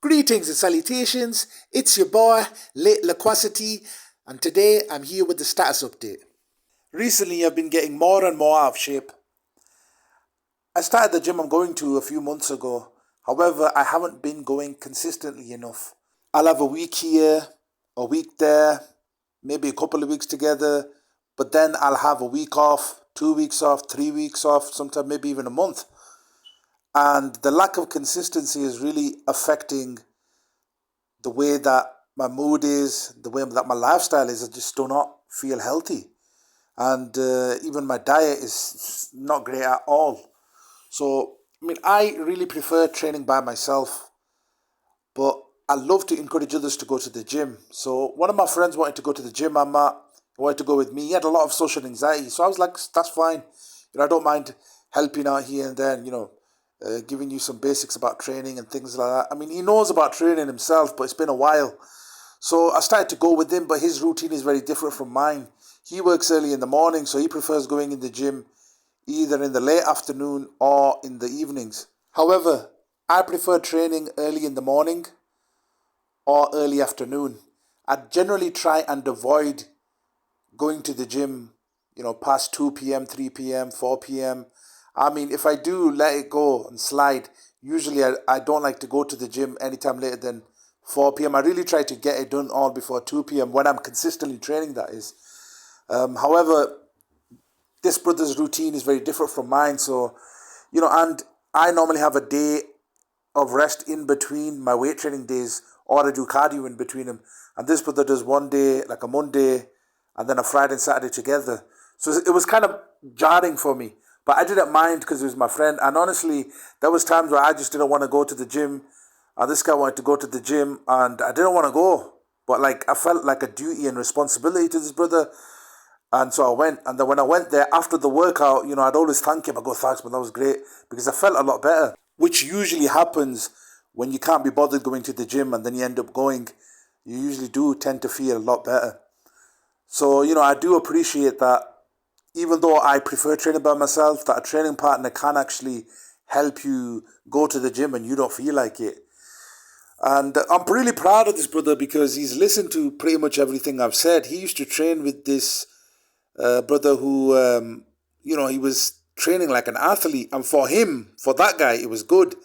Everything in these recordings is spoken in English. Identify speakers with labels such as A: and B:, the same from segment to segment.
A: Greetings and salutations, it's your boy, Late Loquacity, and today I'm here with the status update. Recently I've been getting more and more out of shape. I started the gym I'm going to a few months ago, however I haven't been going consistently enough. I'll have a week here, a week there, maybe a couple of weeks together, but then I'll have a week off, 2 weeks off, 3 weeks off, sometimes maybe even a month. And the lack of consistency is really affecting the way that my mood is, the way that my lifestyle is. I just do not feel healthy. And even my diet is not great at all. So, I really prefer training by myself, but I love to encourage others to go to the gym. So, one of my friends wanted to go to the gym, wanted to go with me. He had a lot of social anxiety. So, I was like, that's fine. I don't mind helping out here and there, giving you some basics about training and things like that. He knows about training himself, but it's been a while. So I started to go with him, but his routine is very different from mine. He works early in the morning, so he prefers going in the gym either in the late afternoon or in the evenings. However, I prefer training early in the morning or early afternoon. I generally try and avoid going to the gym, past 2 p.m., 3 p.m., 4 p.m. If I do let it go and slide, usually I don't like to go to the gym anytime later than 4 p.m. I really try to get it done all before 2 p.m. when I'm consistently training, that is. However, this brother's routine is very different from mine. So, and I normally have a day of rest in between my weight training days, or I do cardio in between them. And this brother does one day, like a Monday, and then a Friday and Saturday together. So it was kind of jarring for me. But I didn't mind because he was my friend. And honestly, there was times where I just didn't want to go to the gym. And this guy wanted to go to the gym and I didn't want to go. But I felt like a duty and responsibility to this brother. And so I went. And then when I went there after the workout, I'd always thank him. I go, thanks, man, that was great. Because I felt a lot better. Which usually happens when you can't be bothered going to the gym and then you end up going. You usually do tend to feel a lot better. So, I do appreciate that. Even though I prefer training by myself, that a training partner can actually help you go to the gym and you don't feel like it. And I'm really proud of this brother because he's listened to pretty much everything I've said. He used to train with this brother who, he was training like an athlete. And for him, for that guy, it was good.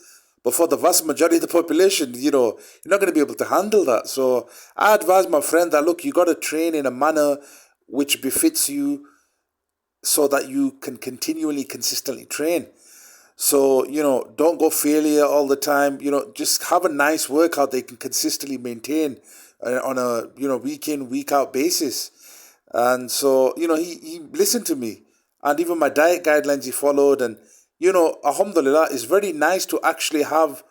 A: But for the vast majority of the population, you're not going to be able to handle that. So I advise my friend that, look, you got to train in a manner which befits you, so that you can continually, consistently train. So, don't go failure all the time. Just have a nice workout that you can consistently maintain on a, week in, week out basis. And so, he listened to me. And even my diet guidelines he followed. And, alhamdulillah, it's very nice to actually have,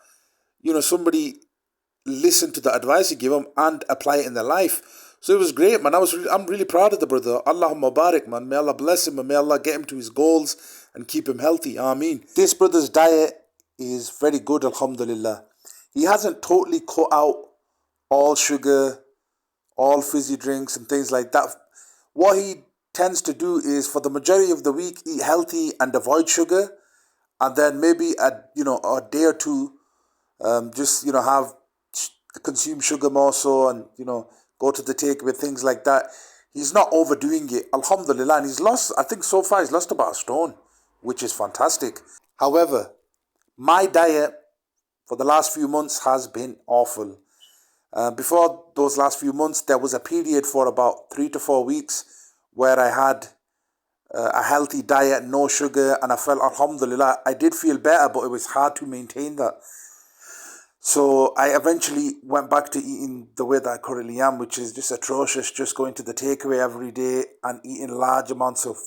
A: somebody listen to the advice you give them and apply it in their life. So it was great, man. I'm really proud of the brother. Allahumma barik, man. May Allah bless him and may Allah get him to his goals and keep him healthy. Ameen. This brother's diet is very good, alhamdulillah. He hasn't totally cut out all sugar, all fizzy drinks and things like that. What he tends to do is, for the majority of the week, eat healthy and avoid sugar. And then maybe a day or two, have consume sugar more so and, go to the takeaway, things like that. He's not overdoing it, alhamdulillah. And I think so far he's lost about a stone, which is fantastic. However, my diet for the last few months has been awful. Before those last few months, there was a period for about 3 to 4 weeks where I had a healthy diet, no sugar, and I felt, alhamdulillah, I did feel better, but it was hard to maintain that. So I eventually went back to eating the way that I currently am, which is just atrocious, just going to the takeaway every day and eating large amounts of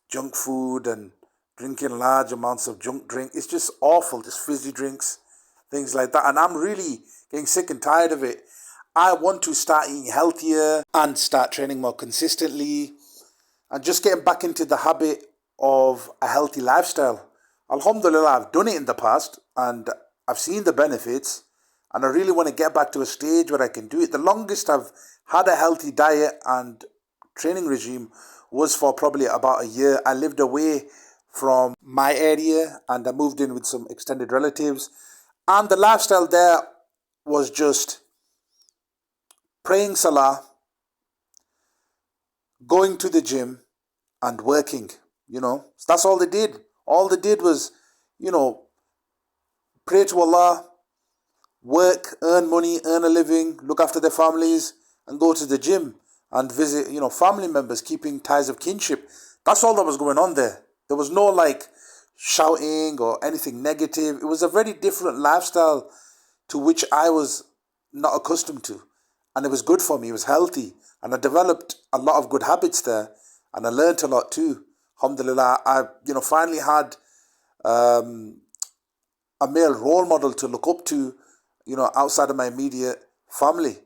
A: junk food and drinking large amounts of junk drink. It's just awful, just fizzy drinks, things like that. And I'm really getting sick and tired of it. I want to start eating healthier and start training more consistently and just getting back into the habit of a healthy lifestyle. Alhamdulillah, I've done it in the past and I've seen the benefits, and I really want to get back to a stage where I can do it. The longest I've had a healthy diet and training regime was for probably about a year. I lived away from my area and I moved in with some extended relatives. And the lifestyle there was just praying salah, going to the gym, and working. That's all they did. All they did was, you know, pray to Allah, work, earn money, earn a living, look after their families, and go to the gym and visit, family members, keeping ties of kinship. That's all that was going on there. There was no like shouting or anything negative. It was a very different lifestyle to which I was not accustomed to. And it was good for me, it was healthy. And I developed a lot of good habits there. And I learned a lot too. Alhamdulillah, I finally had a male role model to look up to, outside of my immediate family.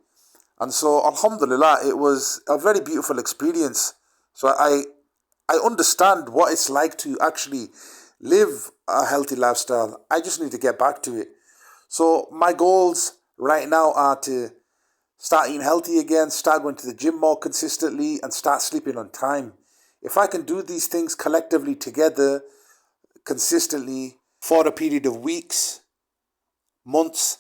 A: And so, alhamdulillah, it was a very beautiful experience. So I understand what it's like to actually live a healthy lifestyle. I just need to get back to it. So my goals right now are to start eating healthy again, start going to the gym more consistently, and start sleeping on time. If I can do these things collectively together, consistently, for a period of weeks, months,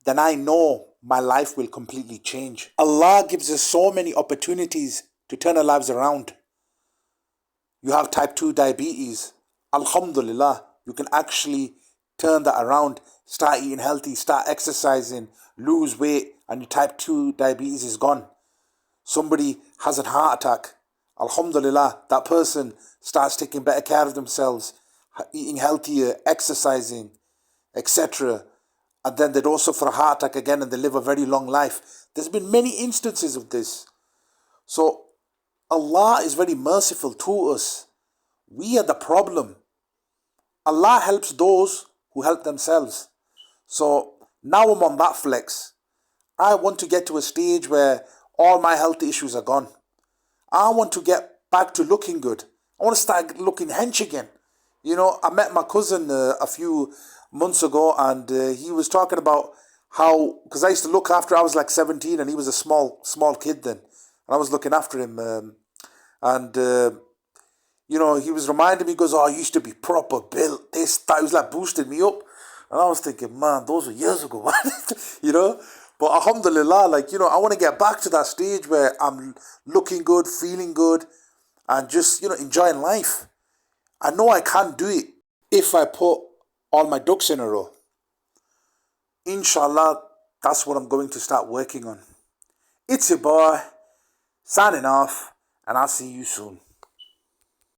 A: then I know my life will completely change. Allah gives us so many opportunities to turn our lives around. You have type 2 diabetes. Alhamdulillah, you can actually turn that around. Start eating healthy, start exercising, lose weight, and your type 2 diabetes is gone. Somebody has a heart attack. Alhamdulillah, that person starts taking better care of themselves, eating healthier, exercising, etc. And then they don't suffer a heart attack again and they live a very long life. There's been many instances of this. So Allah is very merciful to us. We are the problem. Allah helps those who help themselves. So now I'm on that flex. I want to get to a stage where all my health issues are gone. I want to get back to looking good. I want to start looking hench again. I met my cousin a few months ago, and he was talking about how, because I used to look after, I was like 17 and he was a small kid then. And I was looking after him. He was reminding me, he goes, oh, I used to be proper built. This, that. He was like boosting me up. And I was thinking, man, those were years ago. But alhamdulillah, I want to get back to that stage where I'm looking good, feeling good, and just, enjoying life. I know I can do it if I put all my ducks in a row. Inshallah, that's what I'm going to start working on. It's your boy, signing off, and I'll see you soon.